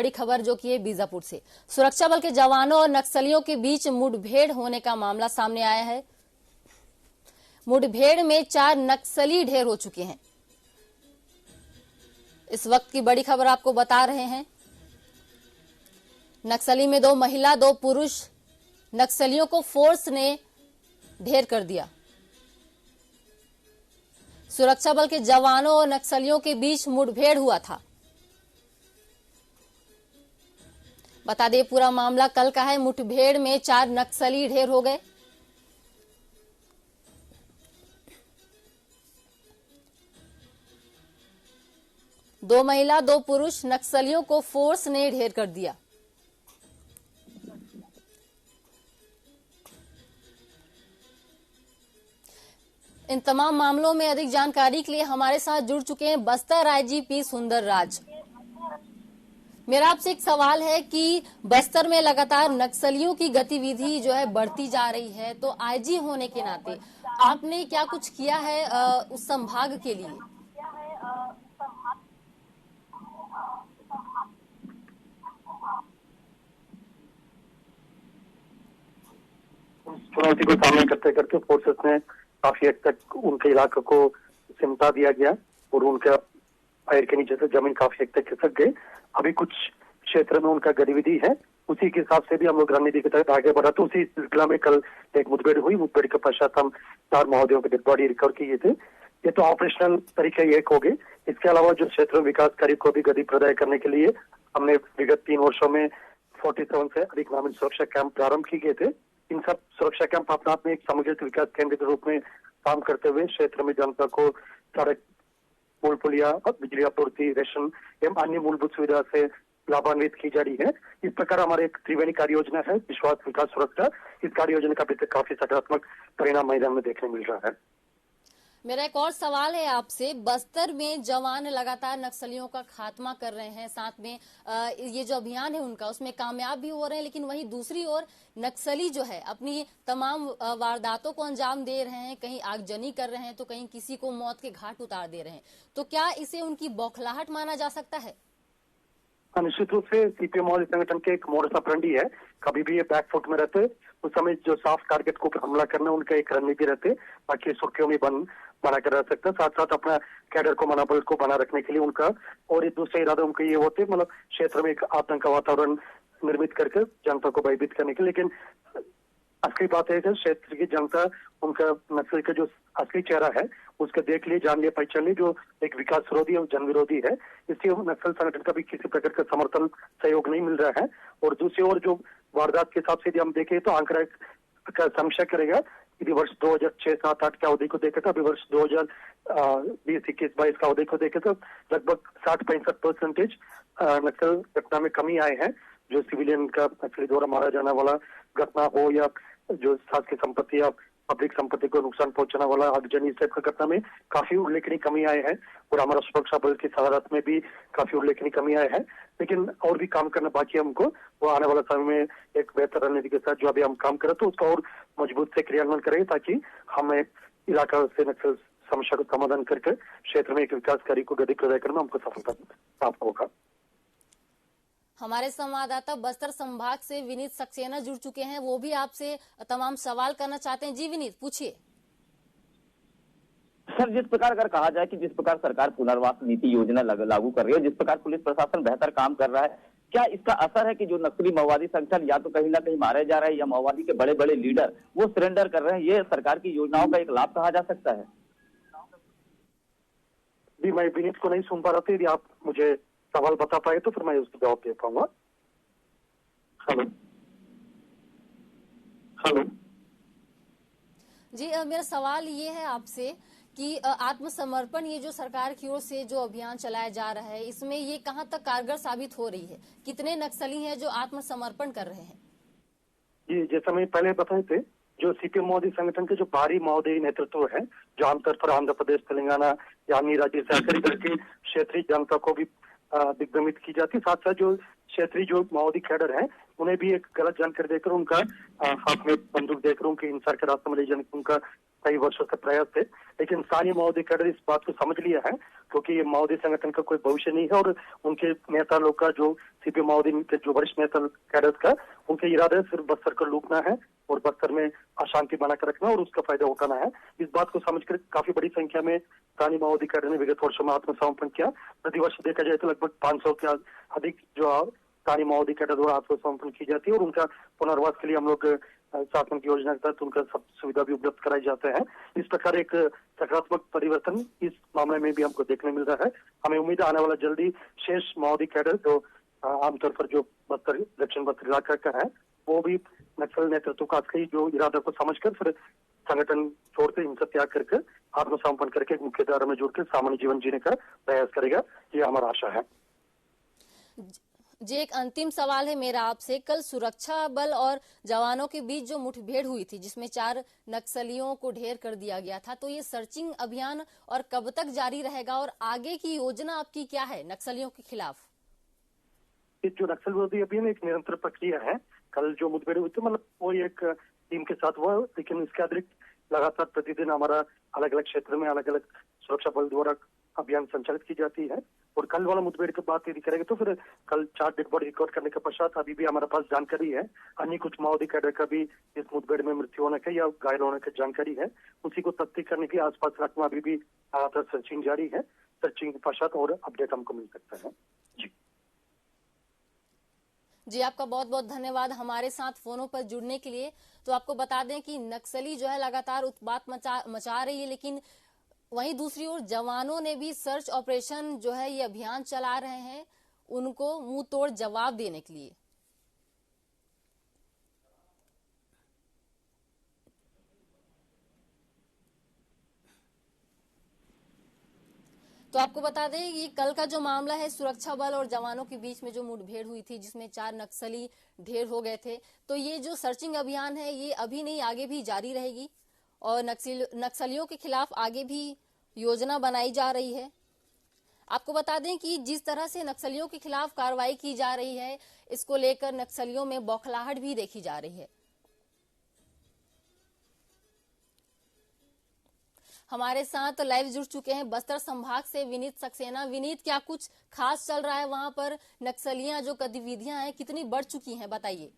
बड़ी खबर जो कि है बीजापुर से। सुरक्षा बल के जवानों और नक्सलियों के बीच मुठभेड़ होने का मामला सामने आया है। मुठभेड़ में 4 नक्सली ढेर हो चुके हैं। इस वक्त की बड़ी खबर आपको बता रहे हैं। नक्सली में 2 महिला 2 पुरुष नक्सलियों को फोर्स ने ढेर कर दिया। सुरक्षा बल के जवानों और नक्सलियों के बीच मुठभेड़ हुआ था। बता दें पूरा मामला कल का है। मुठभेड़ में 4 नक्सली ढेर हो गए। दो महिला 2 पुरुष नक्सलियों को फोर्स ने ढेर कर दिया। इन तमाम मामलों में अधिक जानकारी के लिए हमारे साथ जुड़ चुके हैं बस्तर आईजीपी सुंदर राज। मेरा आपसे एक सवाल है कि बस्तर में लगातार नक्सलियों की गतिविधि जो है बढ़ती जा रही है, तो आईजी होने के नाते आपने क्या कुछ किया है उस संभाग के लिए? चुनौती को सामने करते करके फोर्सेस ने काफी हद तक उनके इलाके को सिमटा दिया गया और उनका पैर के नीचे से जमीन काफी हद तक खिसक गई। अभी कुछ क्षेत्र में उनका गतिविधि है, उसी के हिसाब से भी हम लोग रणनीति के तहत आगे बढ़ा। तो उसी सिलसिला में कल एक मुठभेड़ हुई। मुठभेड़ के पश्चात हम 4 महोदयों के डेड बॉडी रिकवर किए थे। ये तो ऑपरेशनल तरीके एक हो गए। इसके अलावा जो क्षेत्र में विकास कार्य को भी गति प्रदान करने के लिए हमने विगत 3 वर्षों में 47 से अधिक ग्रामीण सुरक्षा कैंप प्रारंभ किए गए थे। इन सब सुरक्षा कैंप अपने आप में एक समग्र विकास केंद्र के रूप में काम करते हुए क्षेत्र में जनता को सड़क, पुल पुलिया, बिजली आपूर्ति, रेशन एवं अन्य मूलभूत सुविधा से लाभान्वित की जा रही है। इस प्रकार हमारे एक त्रिवेणी कार्य योजना है, विश्वास विकास सुरक्षा। इस कार्य योजना का अभी तक काफी सकारात्मक परिणाम मैदान में देखने मिल रहा है। मेरा एक और सवाल है आपसे। बस्तर में जवान लगातार नक्सलियों का खात्मा कर रहे हैं, साथ में ये जो अभियान है उनका उसमें कामयाब भी हो रहे हैं, लेकिन वहीं दूसरी ओर नक्सली जो है अपनी तमाम वारदातों को अंजाम दे रहे हैं। कहीं आगजनी कर रहे हैं तो कहीं किसी को मौत के घाट उतार दे रहे हैं। तो क्या इसे उनकी बौखलाहट माना जा सकता है? निश्चित रूप से सीपीएम मॉडल संगठन के एक मोडस ऑपरेंडी है। कभी भी ये बैकफुट में रहते, उस समय जो साफ टारगेट को हमला करना उनका एक रणनीति रहते, बाकी सुर्खियों में बना कर रह सकता। साथ साथ अपना कैडर को, मनोबल को बना रखने के लिए उनका और एक दूसरे इरादे उनके ये होते, मतलब क्षेत्र में एक आतंक का वातावरण निर्मित करके जनता को भयभीत करने के। लेकिन असली बात है कि क्षेत्र की जनता उनका नक्सल का जो असली चेहरा है उसको देख लिए, जान लिए, पहचान लिए, जो एक विकास विरोधी और जन विरोधी है। इसलिए नक्सल संगठन का भी किसी प्रकार का समर्थन सहयोग नहीं मिल रहा है। और दूसरी ओर जो वारदात के हिसाब से यदि हम देखें तो आंकड़ा का समीक्षा करेगा। यदि वर्ष 2006, 7, 8 के अवधि को देखे तो अभी वर्ष 2020, 21, 22 का अवधि को देखे तो लगभग 60-65% नक्सल घटना में कमी आए हैं। जो सिविलियन का नक्सली द्वारा मारा जाने वाला घटना हो या जो शासकीय संपत्ति या पब्लिक संपत्ति को नुकसान पहुंचाने वाला आगजनी, इस टाइप का घटना में काफी उल्लेखनीय कमी आए हैं। और हमारा सुरक्षा बल की सहायता में भी काफी उल्लेखनीय कमी आए हैं। लेकिन और भी काम करना बाकी है हमको। वो आने वाला समय में एक बेहतर रणनीति के साथ जो अभी हम काम करें तो उसका और मजबूत से क्रियान्वयन करें, ताकि हमें इलाका से नक्सल समस्या का समाधान करके क्षेत्र में एक विकास कार्य को गति प्रदान करने में हमको सफलता प्राप्त होगा। हमारे संवाददाता बस्तर संभाग से विनीत सक्सेना जुड़ चुके हैं। वो भी आपसे तमाम सवाल करना चाहते हैं। जी विनीत, पूछिए। सर, जिस प्रकार अगर कहा जाए कि जिस प्रकार सरकार पुनर्वास नीति योजना लागू कर रही है, जिस प्रकार पुलिस प्रशासन बेहतर काम कर रहा है, क्या इसका असर है कि जो नक्सली माओवादी संगठन या तो कहीं ना कहीं मारे जा रहे हैं या माओवादी के बड़े बड़े लीडर वो सरेंडर कर रहे हैं? ये सरकार की योजनाओं का एक लाभ कहा जा सकता है? जी, मैं विनीत को नहीं सुन पा रहा था। यदि आप मुझे सवाल बता पाए तो फिर मैं उसका जवाब दे पाऊंगा। हेलो हेलो जी, मेरा सवाल ये है आपसे कि आत्मसमर्पण ये जो सरकार की ओर से जो अभियान चलाया जा रहा है, इसमें ये कहां तक कारगर साबित हो रही है? कितने नक्सली हैं जो आत्मसमर्पण कर रहे हैं? जी, जैसा मैं पहले बताए थे, जो सीपीएम मोदी संगठन के जो बाहरी माओवादी नेतृत्व है, जो आमतौर पर आंध्र प्रदेश, तेलंगाना या अन्य राज्य से आकर करके क्षेत्रीय जनता को भी दिग्भ्रमित की जाती है। साथ साथ जो क्षेत्रीय जो माओवादी कैडर है उन्हें भी एक गलत जानकारी देकर उनका हाथ में बंदूक देकर उनके हिंसा के रास्ते में ले जाने की उनका कई वर्षों से प्रयास थे, लेकिन स्थानीय माओवादी कैडर इस बात को समझ लिया है, क्योंकि ये माओवादी संगठन का कोई भविष्य नहीं है और उनके नेता लोग का जो सीपीएम माओवादी के जो वरिष्ठ नेता कैडर का उनके इरादे सिर्फ बस्तर को लूटना है और बस्तर में अशांति बनाकर रखना और उसका फायदा उठाना है। इस बात को समझकर काफी बड़ी संख्या में स्थानीय माओवादी कैडर ने विगत वर्षों में आत्मसमर्पण किया। प्रतिवर्ष देखा जाए तो लगभग 500 के अधिक जो स्थानीय माओवादी कैडर द्वारा आत्मसमर्पण की जाती है और उनका पुनर्वास के लिए हम लोग शासन की योजना के तहत उनका सब सुविधा भी उपलब्ध कराई जाते हैं। इस प्रकार एक सकारात्मक परिवर्तन इस मामले में भी हमको देखने मिल रहा है। हमें उम्मीद है आने वाला जल्दी शेष माओवादी कैडर जो आमतौर पर जो बस्तर दक्षिण बस्तर इलाका का है वो भी नक्सल नेतृत्व का असली जो इरादा को समझकर फिर संगठन छोड़कर हिंसा त्याग करके आत्मसमर्पण करके मुख्य धारा में जुड़कर सामान्य जीवन जीने का प्रयास करेगा, ये हमारा आशा है। जी, एक अंतिम सवाल है मेरा आपसे। कल सुरक्षा बल और जवानों के बीच जो मुठभेड़ हुई थी जिसमें 4 नक्सलियों को ढेर कर दिया गया था, तो ये सर्चिंग अभियान और कब तक जारी रहेगा और आगे की योजना आपकी क्या है नक्सलियों के खिलाफ? जो नक्सल विरोधी अभियान एक निरंतर प्रक्रिया है। कल जो मुठभेड़ हुई थी मतलब वो एक टीम के साथ हुआ, लेकिन इसके अतिरिक्त लगातार प्रतिदिन हमारा अलग अलग क्षेत्र में अलग अलग सुरक्षा बल द्वारा अभियान संचालित की जाती है। और कल वाला मुठभेड़ की बात यदि करेंगे तो फिर कल 4 डेड बॉडी रिकॉर्ड करने के पश्चात अभी भी हमारे पास जानकारी है अन्य कुछ माओवादी कैडर का भी इस मुठभेड़ में मृत्यु होने का या घायल होने की जानकारी है। उसी को तस्दीक करने के आसपास इलाकों में अभी भी लगातार सर्चिंग जारी है। सर्चिंग के पश्चात और अपडेट हमको मिल सकता है। जी, आपका बहुत बहुत धन्यवाद हमारे साथ फोनों पर जुड़ने के लिए। तो आपको बता दें कि नक्सली जो है लगातार उत्पात मचा रही है, लेकिन वहीं दूसरी ओर जवानों ने भी सर्च ऑपरेशन जो है ये अभियान चला रहे हैं उनको मुंह तोड़ जवाब देने के लिए। तो आपको बता दें कि कल का जो मामला है सुरक्षा बल और जवानों के बीच में जो मुठभेड़ हुई थी जिसमें 4 नक्सली ढेर हो गए थे, तो ये जो सर्चिंग अभियान है ये अभी नहीं आगे भी जारी रहेगी और नक्सलियों के खिलाफ आगे भी योजना बनाई जा रही है। आपको बता दें कि जिस तरह से नक्सलियों के खिलाफ कार्रवाई की जा रही है इसको लेकर नक्सलियों में बौखलाहट भी देखी जा रही है। हमारे साथ लाइव जुड़ चुके हैं बस्तर संभाग से विनीत सक्सेना। विनीत, क्या कुछ खास चल रहा है वहां पर? नक्सलियां जो गतिविधियां हैं कितनी बढ़ चुकी हैं, बताइए।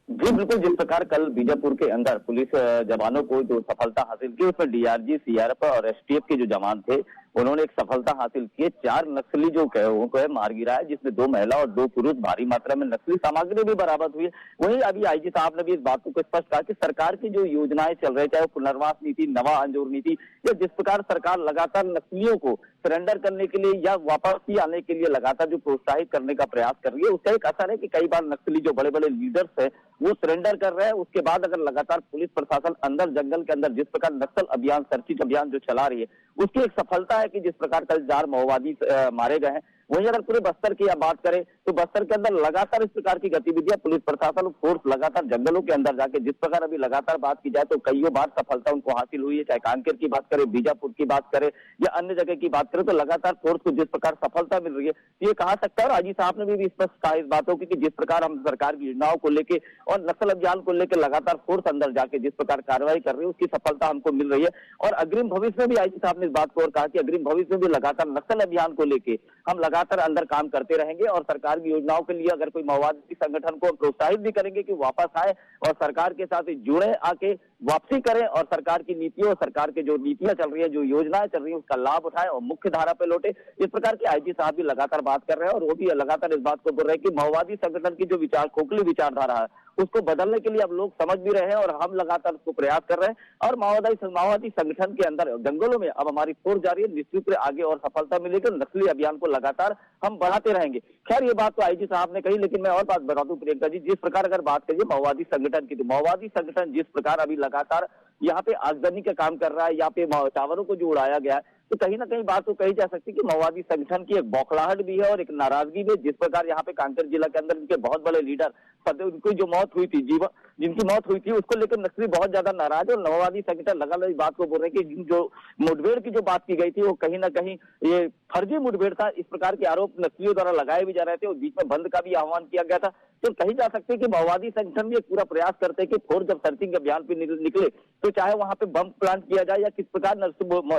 जी बिल्कुल, जिस प्रकार कल बीजापुर के अंदर पुलिस जवानों को जो सफलता हासिल की उसमें डीआरजी, सीआरएफ और एसटीएफ के जो जवान थे उन्होंने एक सफलता हासिल की। 4 नक्सली जो उनको है मार गिरा है, जिसमें 2 महिला और 2 पुरुष। भारी मात्रा में नक्सली सामग्री भी बरामद हुई है। वहीं अभी आईजी साहब ने भी इस बात को स्पष्ट कहा कि सरकार की जो योजनाएं चल रही है, चाहे वो पुनर्वास नीति, नवा अंजोर नीति, या जिस प्रकार सरकार लगातार नक्सलियों को सरेंडर करने के लिए या वापसी आने के लिए लगातार जो प्रोत्साहित करने का प्रयास कर रही है, उसका एक असर है कि कई बार नक्सली जो बड़े बड़े लीडर्स है वो सरेंडर कर रहे हैं। उसके बाद अगर लगातार पुलिस प्रशासन अंदर जंगल के अंदर जिस प्रकार नक्सल अभियान, सर्चिंग अभियान जो चला रही है, उसकी एक सफलता है कि जिस प्रकार कल 4 माओवादी मारे गए हैं। वहीं अगर पूरे बस्तर की बात करें तो बस्तर के अंदर लगातार इस प्रकार की गतिविधियां पुलिस प्रशासन फोर्स लगातार जंगलों के अंदर जाके जिस प्रकार अभी लगातार बात की जाए तो कई बार सफलता उनको हासिल हुई है। चाहे कांकेर की बात करें, बीजापुर की बात करें या अन्य जगह की बात करें, तो लगातार फोर्स को जिस प्रकार सफलता मिल रही है ये कहा सकता है। और आईजी साहब ने भी स्पष्ट कहा इस बातों की कि जिस प्रकार हम सरकार की योजनाओं को लेकर और नक्सल अभियान को लेकर लगातार फोर्स अंदर जाके जिस प्रकार कार्रवाई कर रही है उसकी सफलता हमको मिल रही है। और अग्रिम भविष्य में भी आईजी साहब ने इस बात को और कहा कि अग्रिम भविष्य में भी लगातार नक्सल अभियान को लेकर हम लगातार अंदर काम करते रहेंगे और सरकार की योजनाओं के लिए अगर कोई माओवादी संगठन को प्रोत्साहित भी करेंगे कि वापस आए और सरकार के साथ जुड़े, आके वापसी करें और सरकार की नीतियों और सरकार के जो नीतियां चल रही है, जो योजनाएं चल रही है उसका लाभ उठाए और मुख्य धारा पे लौटे। इस प्रकार के आईजी साहब भी लगातार बात कर रहे हैं और वो भी लगातार इस बात को बोल रहे हैं कि माओवादी संगठन की जो खोखली विचारधारा है उसको बदलने के लिए अब लोग समझ भी रहे हैं और हम लगातार उसको प्रयास कर रहे हैं। और माओवादी संगठन के अंदर जंगलों में अब हमारी फोर्स जारी है, निश्चित रूप से आगे और सफलता मिलेगी। नक्सली अभियान को लगातार हम बढ़ाते रहेंगे। खैर ये बात तो आईजी साहब ने कही, लेकिन मैं और बात बता दूं प्रियंका जी, जिस प्रकार अगर बात करिए माओवादी संगठन की, तो माओवादी संगठन जिस प्रकार अभी लगातार यहाँ पे आगजनी का काम कर रहा है, यहाँ पे टावरों को जो उड़ाया गया है, तो कहीं ना कहीं बात तो कही जा सकती है कि माओवादी संगठन की एक बौखलाहट भी है और एक नाराजगी भी, जिस प्रकार यहाँ पे कांकेर जिला के अंदर इनके बहुत बड़े लीडर उनकी जो मौत हुई थी, जीवन जिनकी मौत हुई थी, उसको लेकर नक्सली बहुत ज्यादा नाराज है और माओवादी संगठन लगातार इस बात को बोल रहे हैं कि जो मुठभेड़ की जो बात की गई थी वो कहीं ना कहीं ये फर्जी मुठभेड़ था। इस प्रकार के आरोप नक्सलियों द्वारा लगाए भी जा रहे थे और बीच में बंद का भी आह्वान किया गया था। तो कही जा सकते हैं कि माओवादी संगठन भी एक पूरा प्रयास करते हैं कि फोर्स जब सर्चिंग अभियान पे निकले तो चाहे वहां पे बम प्लांट किया जाए या किस प्रकार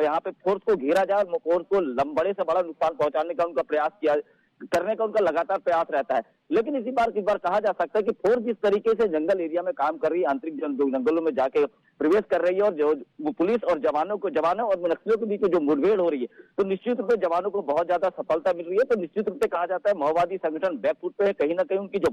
यहाँ पे फोर्स को घेरा जाए और फोर्स को बड़े से बड़ा नुकसान पहुंचाने का उनका प्रयास किया करने का उनका लगातार प्रयास रहता है। लेकिन इस बार कहा जा सकता है कि फोर्स जिस तरीके से जंगल एरिया में काम कर रही है, आंतरिक जंगलों में जाके प्रवेश कर रही है और जो पुलिस और जवानों और नक्सलियों के बीच जो मुठभेड़ हो रही है, तो निश्चित रूप से जवानों को बहुत ज्यादा सफलता मिल रही है। तो निश्चित रूप से कहा जाता है माओवादी संगठन बैकफुट पे है। कहीं ना कहीं उनकी जो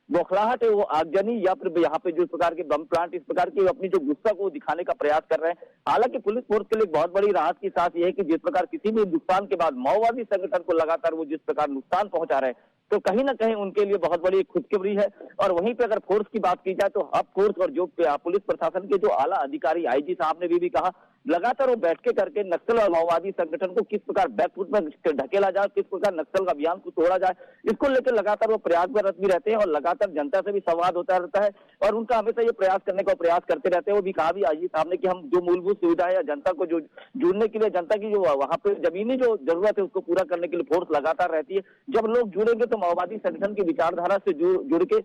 बौखलाहट है वो आगजनी या फिर यहाँ पे जो इस प्रकार के बम प्लांट, इस प्रकार की अपनी जो गुस्सा को दिखाने का प्रयास कर रहे हैं। हालांकि पुलिस फोर्स के लिए बहुत बड़ी राहत की सांस ये है कि जिस प्रकार किसी भी नुकसान के बाद माओवादी संगठन को लगातार वो जिस प्रकार नुकसान पहुंचा रहे हैं, तो कहीं ना कहीं उनके लिए बहुत बड़ी खुशखबरी है। और वहीं पे अगर फोर्स की बात की जाए तो अब फोर्स और जो पुलिस प्रशासन के जो आला अधिकारी आईजी साहब ने भी कहा, लगातार वो बैठ के करके नक्सल और माओवादी संगठन को किस प्रकार बैकफुट में ढकेला जाए, किस प्रकार नक्सल का अभियान को तोड़ा जाए, इसको लेकर लगातार वो प्रयासरत भी रहते हैं और लगातार जनता से भी संवाद होता रहता है और उनका हमेशा ये प्रयास करने का प्रयास करते रहते हैं। वो भी कहा भी आईजी साहब ने कि हम जो मूलभूत सुविधा है या जनता को जो जुड़ने के लिए, जनता की जो वहां पे जमीनी जो जरूरत है उसको पूरा करने के लिए फोर्स लगातार रहती है। जब लोग जुड़ेंगे तो माओवादी संगठन की विचारधारा से जुड़ के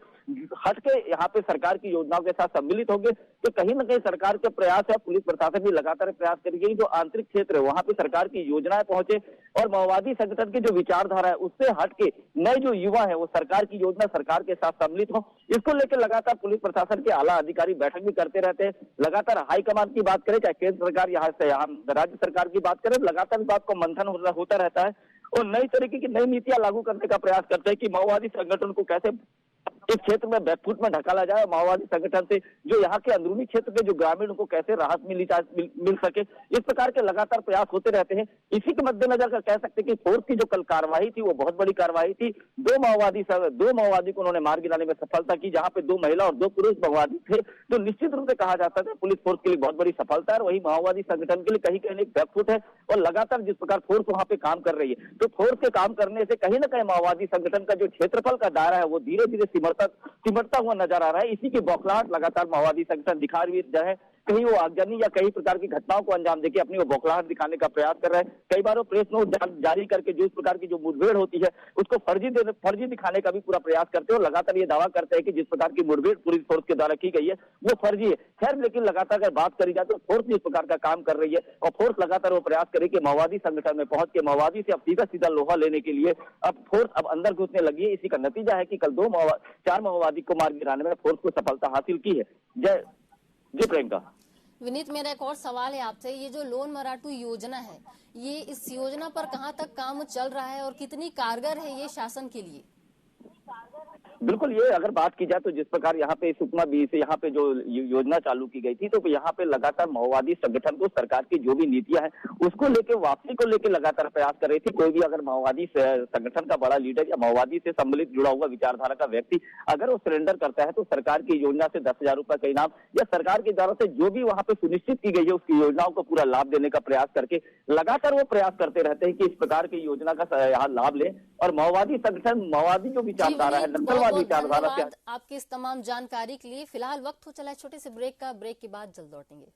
हट के यहाँ पे सरकार की योजनाओं के साथ सम्मिलित होंगे, तो कहीं ना कहीं सरकार के प्रयास है, पुलिस प्रशासन भी लगातार प्रयास करेगी जो आंतरिक क्षेत्र है वहां पे सरकार की योजनाएं पहुंचे और माओवादी संगठन की जो विचारधारा है उससे हट के नए जो युवा है वो सरकार की योजना, सरकार के साथ सम्मिलित हो। इसको लेकर लगातार पुलिस प्रशासन के आला अधिकारी बैठक भी करते रहते हैं। लगातार हाईकमान की बात करें, चाहे केंद्र सरकार यहाँ से राज्य सरकार की बात करें, लगातार इस बात को मंथन होता रहता है और नई तरीके की नई नीतियां लागू करने का प्रयास करते हैं कि माओवादी संगठन को कैसे इस क्षेत्र में बैकफुट में ढकाला जाए, माओवादी संगठन से जो यहाँ के अंदरूनी क्षेत्र के जो ग्रामीण उनको कैसे राहत मिल सके, इस प्रकार के लगातार प्रयास होते रहते हैं। इसी के मद्देनजर कर कह सकते हैं कि फोर्स की जो कल कार्रवाई थी वो बहुत बड़ी कार्रवाई थी। दो माओवादी को उन्होंने मार गिराने में सफलता की, जहाँ पे 2 महिला और 2 पुरुष माओवादी थे। तो निश्चित रूप से कहा जाता है पुलिस फोर्स के लिए बहुत बड़ी सफलता है और वही माओवादी संगठन के लिए कहीं कहीं बैकफुट है और लगातार जिस प्रकार फोर्स वहां पे काम कर रही है, तो फोर्स के काम करने से कहीं ना कहीं माओवादी संगठन का जो क्षेत्रफल का दायरा है वो धीरे धीरे सिमटता हुआ नजर आ रहा है। इसी की बौखलाहट लगातार माओवादी संगठन दिखा रही है, कहीं वो आगजनी या कई प्रकार की घटनाओं को अंजाम देके अपनी वो बौखलाहट दिखाने का प्रयास कर रहे हैं। कई बार वो प्रेस नोट जारी करके जो इस प्रकार की जो मुठभेड़ होती है उसको फर्जी दिखाने का भी पूरा प्रयास करते हैं और लगातार ये दावा करते हैं कि जिस प्रकार की मुठभेड़ पुलिस फोर्स के द्वारा की गई है वो फर्जी है। खैर, लेकिन लगातार अगर बात करी जाए तो फोर्स इस प्रकार का काम कर रही है और फोर्स लगातार वो प्रयास करे कि माओवादी संगठन में पहुंच के माओवादी से अब सीधा लोहा लेने के लिए अब फोर्स अब अंदर घुसने लगी है। इसी का नतीजा है कि कल 4 माओवादी को मार गिराने में फोर्स को सफलता हासिल की है। जी प्रियंका। विनीत, मेरा एक और सवाल है आपसे, ये जो लोन मराठू योजना है, ये इस योजना पर कहाँ तक काम चल रहा है और कितनी कारगर है ये शासन के लिए? बिल्कुल, ये अगर बात की जाए तो जिस प्रकार यहाँ पे सुकमा बी से यहाँ पे जो योजना चालू की गई थी, तो यहाँ पे लगातार माओवादी संगठन को सरकार की जो भी नीतियां हैं उसको लेके वापसी को लेके लगातार प्रयास कर रही थी। कोई भी अगर माओवादी संगठन का बड़ा लीडर या माओवादी से सम्मिलित जुड़ा हुआ विचारधारा का व्यक्ति अगर वो सरेंडर करता है तो सरकार की योजना से 10,000 रुपए का इनाम या सरकार की द्वारा से जो भी वहां पे सुनिश्चित की गई है उसकी योजनाओं को पूरा लाभ देने का प्रयास करके लगातार वो प्रयास करते रहते हैं कि इस प्रकार की योजना का यहाँ लाभ ले और माओवादी संगठन, माओवादी जो विचारधारा है, नक्सलवादी विचारधारा से आपकी इस तमाम जानकारी के लिए। फिलहाल वक्त हो चला है छोटे से ब्रेक का, ब्रेक के बाद जल्द लौटेंगे।